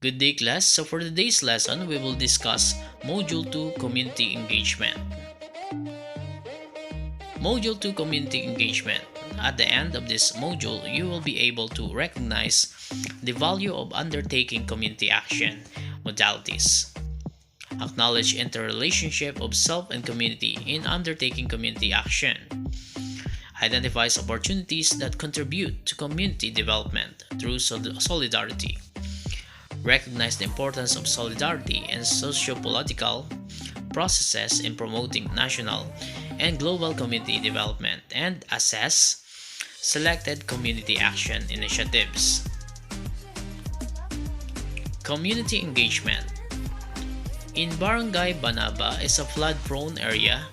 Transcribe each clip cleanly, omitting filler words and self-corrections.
Good day, class. So, for today's lesson, we will discuss Module 2 Community Engagement. Module 2 Community Engagement. At the end of this module, you will be able to recognize the value of undertaking community action modalities. Acknowledge interrelationship of self and community in undertaking community action. Identifies opportunities that contribute to community development through solidarity. Recognize the importance of solidarity and socio-political processes in promoting national and global community development, and assess selected community action initiatives. Community engagement. In Barangay Banaba is a flood-prone area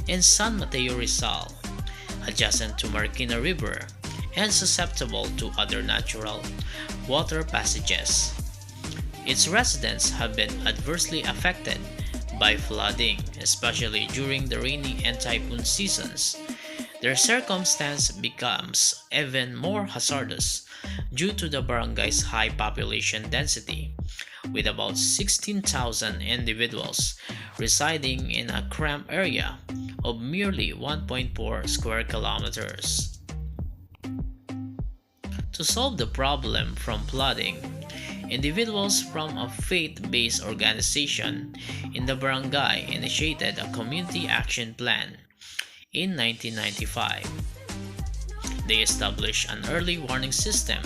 in San Mateo, Rizal, adjacent to Marikina River and susceptible to other natural water passages. Its residents have been adversely affected by flooding, especially during the rainy and typhoon seasons. Their circumstance becomes even more hazardous due to the barangay's high population density, with about 16,000 individuals residing in a cramped area of merely 1.4 square kilometers. To solve the problem from flooding, individuals from a faith-based organization in the barangay initiated a community action plan in 1995. They established an early warning system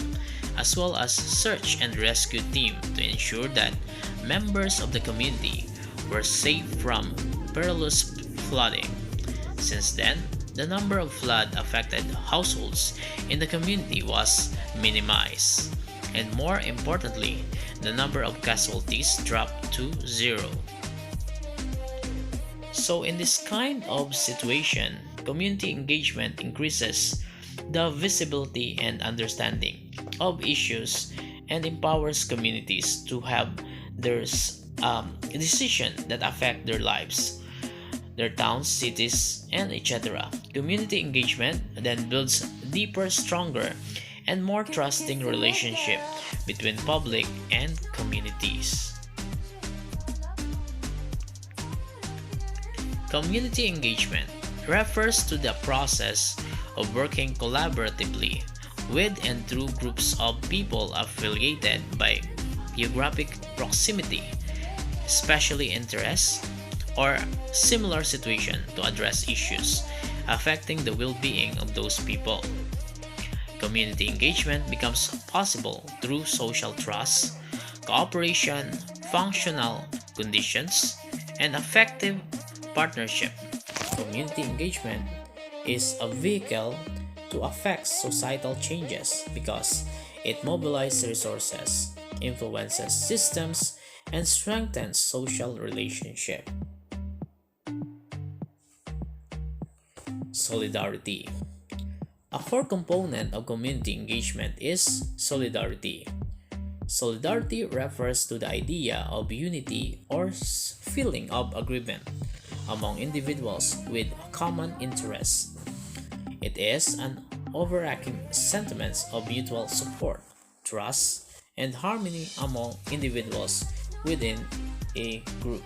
as well as search and rescue team to ensure that members of the community were safe from perilous flooding. Since then, the number of flood-affected households in the community was minimized, and more importantly, the number of casualties dropped to zero. So in this kind of situation, community engagement increases the visibility and understanding of issues and empowers communities to have their decisions that affect their lives, their towns, cities, and etc. Community engagement then builds deeper, stronger, and more trusting relationship between public and communities. Community engagement refers to the process of working collaboratively with and through groups of people affiliated by geographic proximity, especially interests, or similar situation to address issues affecting the well-being of those people. Community engagement becomes possible through social trust, cooperation, functional conditions, and effective partnership. Community engagement is a vehicle to affect societal changes because it mobilizes resources, influences systems, and strengthens social relationships. Solidarity. A core component of community engagement is solidarity. Solidarity refers to the idea of unity or feeling of agreement among individuals with a common interest. It is an overarching sentiment of mutual support, trust, and harmony among individuals within a group.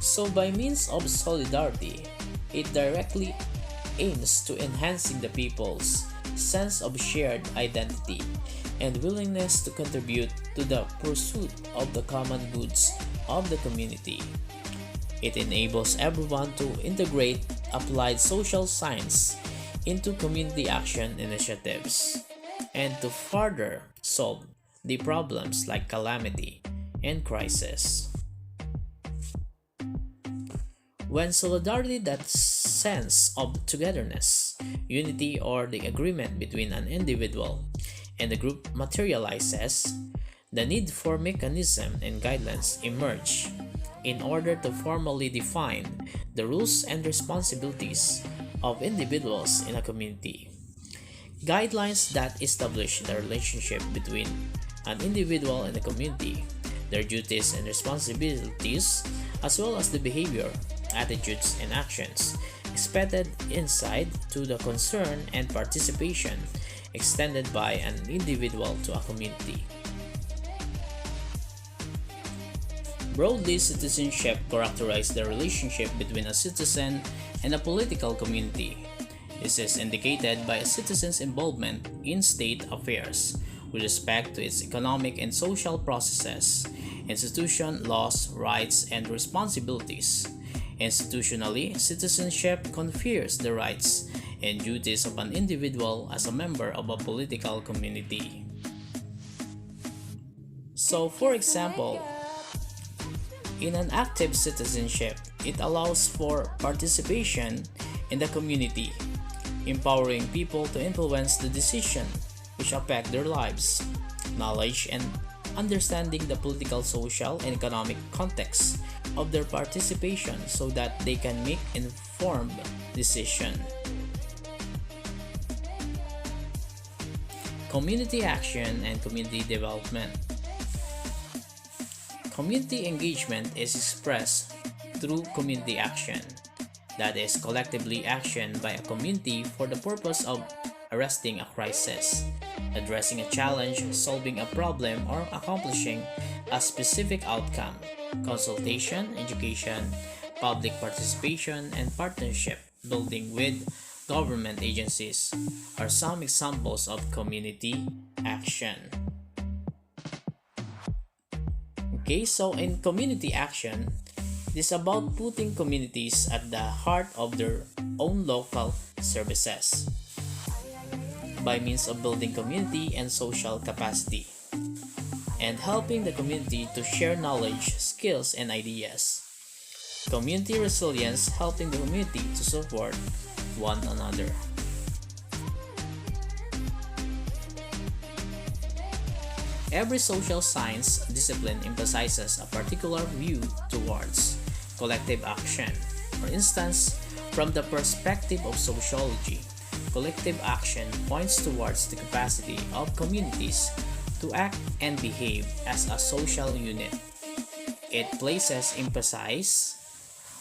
So by means of solidarity, it directly aims to enhancing the people's sense of shared identity and willingness to contribute to the pursuit of the common goods of the community. It enables everyone to integrate applied social science into community action initiatives and to further solve the problems like calamity and crisis. When solidarity, that sense of togetherness, unity, or the agreement between an individual and the group materializes, the need for mechanism and guidelines emerge in order to formally define the rules and responsibilities of individuals in a community. Guidelines that establish the relationship between an individual and the community, their duties and responsibilities, as well as the behavior, attitudes, and actions expected inside to the concern and participation extended by an individual to a community. Broadly, citizenship characterizes the relationship between a citizen and a political community. This is indicated by a citizen's involvement in state affairs with respect to its economic and social processes, institution, laws, rights, and responsibilities. Institutionally, citizenship confers the rights and duties of an individual as a member of a political community. So, for example, in an active citizenship, it allows for participation in the community, empowering people to influence the decisions which affect their lives, knowledge, and understanding the political, social, and economic context of their participation so that they can make informed decisions. Community action and community development. Community engagement is expressed through community action, that is, collectively action by a community for the purpose of arresting a crisis, addressing a challenge, solving a problem, or accomplishing a specific outcome. Consultation, education, public participation, and partnership building with government agencies are some examples of community action. Okay, so in community action, it is about putting communities at the heart of their own local services by means of building community and social capacity and helping the community to share knowledge, skills, and ideas. Community resilience, helping the community to support one another. Every social science discipline emphasizes a particular view towards collective action. For instance, from the perspective of sociology, collective action points towards the capacity of communities to act and behave as a social unit. It places emphasis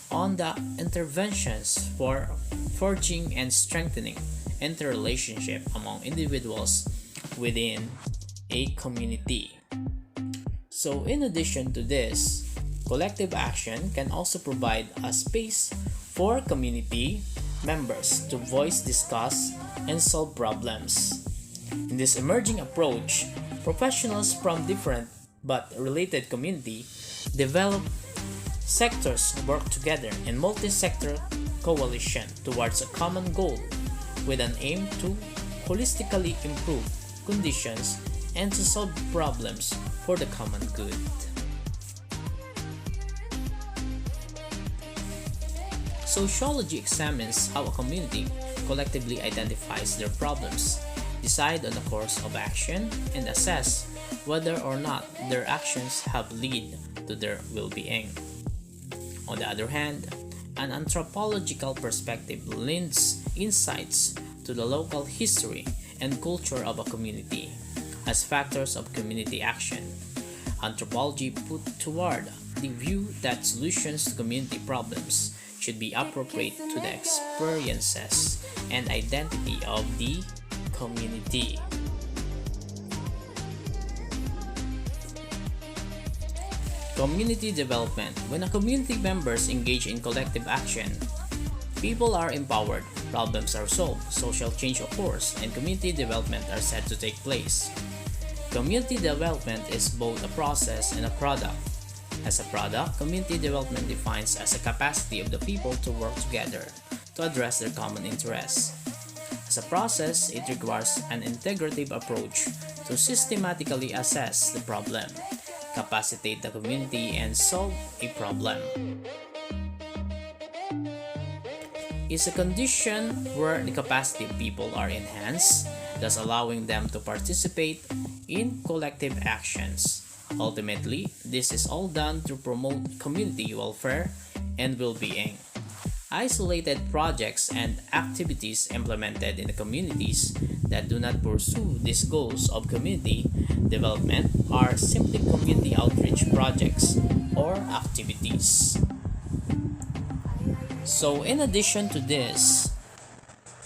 on the interventions for forging and strengthening interrelationship among individuals within a community. So in addition to this, collective action can also provide a space for community members to voice, discuss, and solve problems. In this emerging approach, professionals from different but related communities develop sectors work together in multi-sector coalition towards a common goal with an aim to holistically improve conditions and to solve problems for the common good. Sociology examines how a community collectively identifies their problems, decide on a course of action, and assess whether or not their actions have led to their well-being. On the other hand, an anthropological perspective lends insights to the local history and culture of a community as factors of community action. Anthropology put toward the view that solutions to community problems should be appropriate to the experiences and identity of the community. Community development. When a community members engage in collective action, people are empowered, problems are solved, social change occurs, and community development are said to take place. Community development is both a process and a product. As a product, community development defines as a capacity of the people to work together to address their common interests. As a process, it requires an integrative approach to systematically assess the problem, capacitate the community, and solve a problem. It's a condition where the capacity of people are enhanced, thus allowing them to participate in collective actions. Ultimately, this is all done to promote community welfare and well-being. Isolated projects and activities implemented in the communities that do not pursue these goals of community development are simply community outreach projects or activities. So, in addition to this,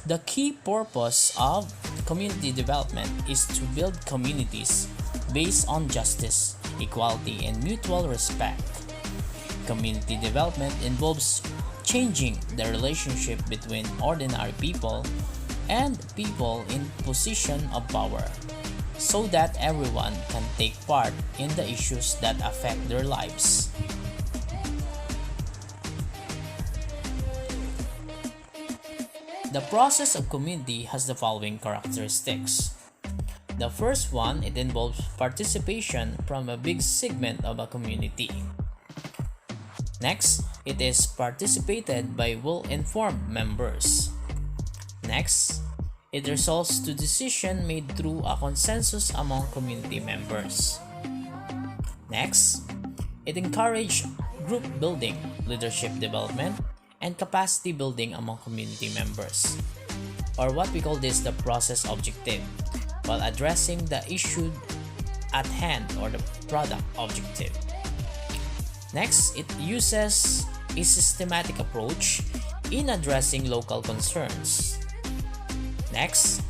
the key purpose of community development is to build communities based on justice, equality, and mutual respect, Community development involves changing the relationship between ordinary people and people in position of power so that everyone can take part in the issues that affect their lives. The process of community has the following characteristics. The first one, it involves participation from a big segment of a community. Next, it is participated by well-informed members. Next, it results to decision made through a consensus among community members. Next, it encourages group building, leadership development, and capacity building among community members, or what we call this the process objective, while addressing the issue at hand or the product objective. Next, it uses a systematic approach in addressing local concerns. Next,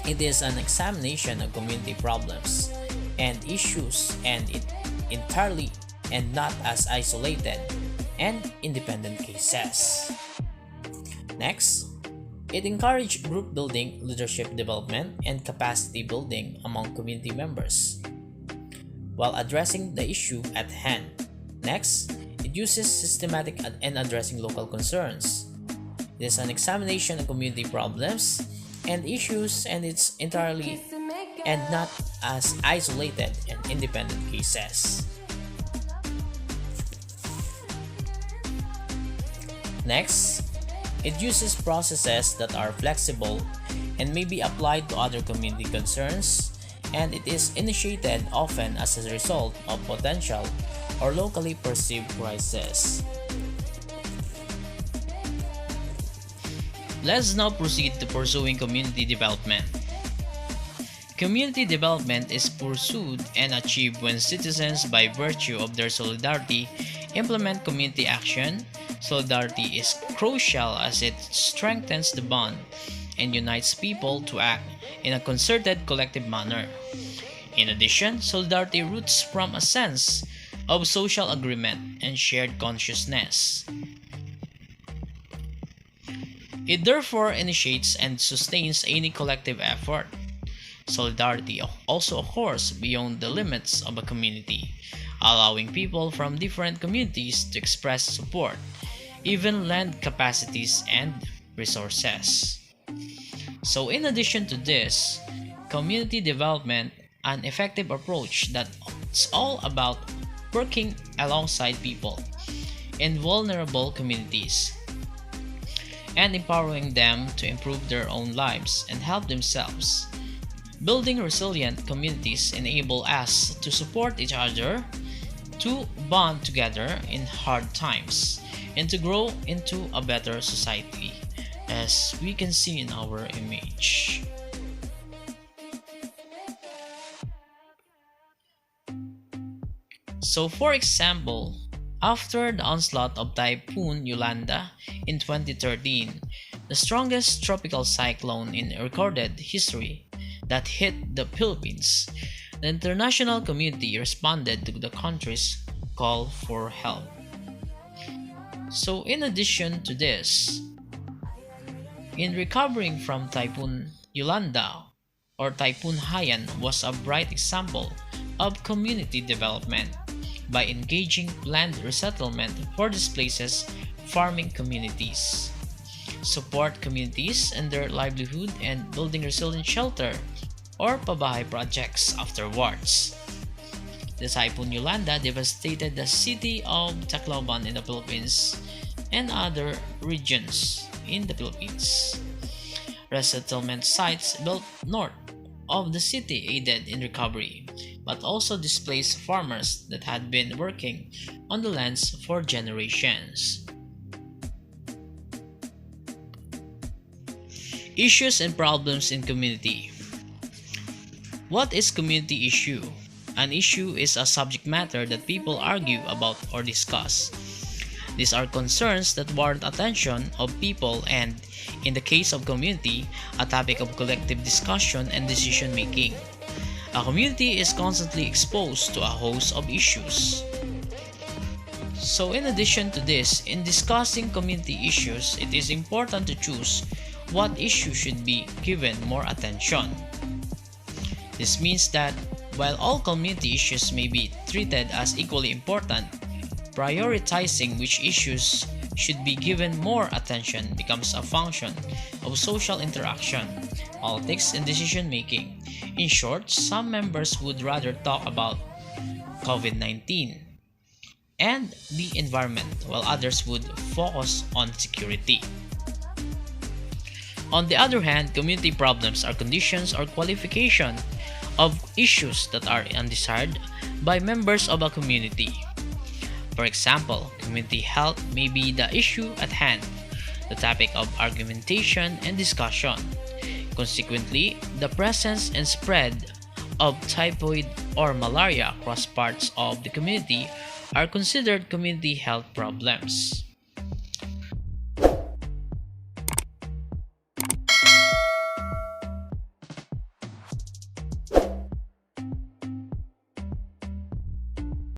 it is an examination of community problems and issues and it entirely and not as isolated and independent cases. Next, it encourages group building, leadership development, and capacity building among community members while addressing the issue at hand. Next, it uses systematic and addressing local concerns. It is an examination of community problems and issues and it's entirely and not as isolated and independent cases. Next, it uses processes that are flexible and may be applied to other community concerns, and it is initiated often as a result of potential or locally perceived crisis. Let's now proceed to pursuing community development. Community development is pursued and achieved when citizens, by virtue of their solidarity, implement community action. Solidarity is crucial as it strengthens the bond and unites people to act in a concerted collective manner. In addition, solidarity roots from a sense of social agreement and shared consciousness. It therefore initiates and sustains any collective effort. Solidarity also occurs beyond the limits of a community, allowing people from different communities to express support, even lend capacities and resources. So in addition to this, community development, an effective approach that's all about working alongside people in vulnerable communities and empowering them to improve their own lives and help themselves. Building resilient communities enable us to support each other, to bond together in hard times, and to grow into a better society, as we can see in our image. So for example, after the onslaught of Typhoon Yolanda in 2013, the strongest tropical cyclone in recorded history that hit the Philippines, the international community responded to the country's call for help. So in addition to this, in recovering from Typhoon Yolanda or Typhoon Haiyan was a bright example of community development by engaging planned resettlement for displaced farming communities, support communities and their livelihood and building resilient shelter or pabahay projects afterwards. The Typhoon Yolanda devastated the city of Tacloban in the Philippines and other regions in the Philippines. Resettlement sites built north of the city aided in recovery, but also displaced farmers that had been working on the lands for generations. Issues and problems in community. What is community issue? An issue is a subject matter that people argue about or discuss. These are concerns that warrant attention of people and, in the case of community, a topic of collective discussion and decision making. A community is constantly exposed to a host of issues. So in addition to this, in discussing community issues, it is important to choose what issue should be given more attention. This means that while all community issues may be treated as equally important, prioritizing which issues should be given more attention becomes a function of social interaction, politics, and decision making. In short, some members would rather talk about COVID-19 and the environment, while others would focus on security. On the other hand, community problems are conditions or qualification of issues that are undesired by members of a community. For example, community health may be the issue at hand, the topic of argumentation and discussion. Consequently, the presence and spread of typhoid or malaria across parts of the community are considered community health problems.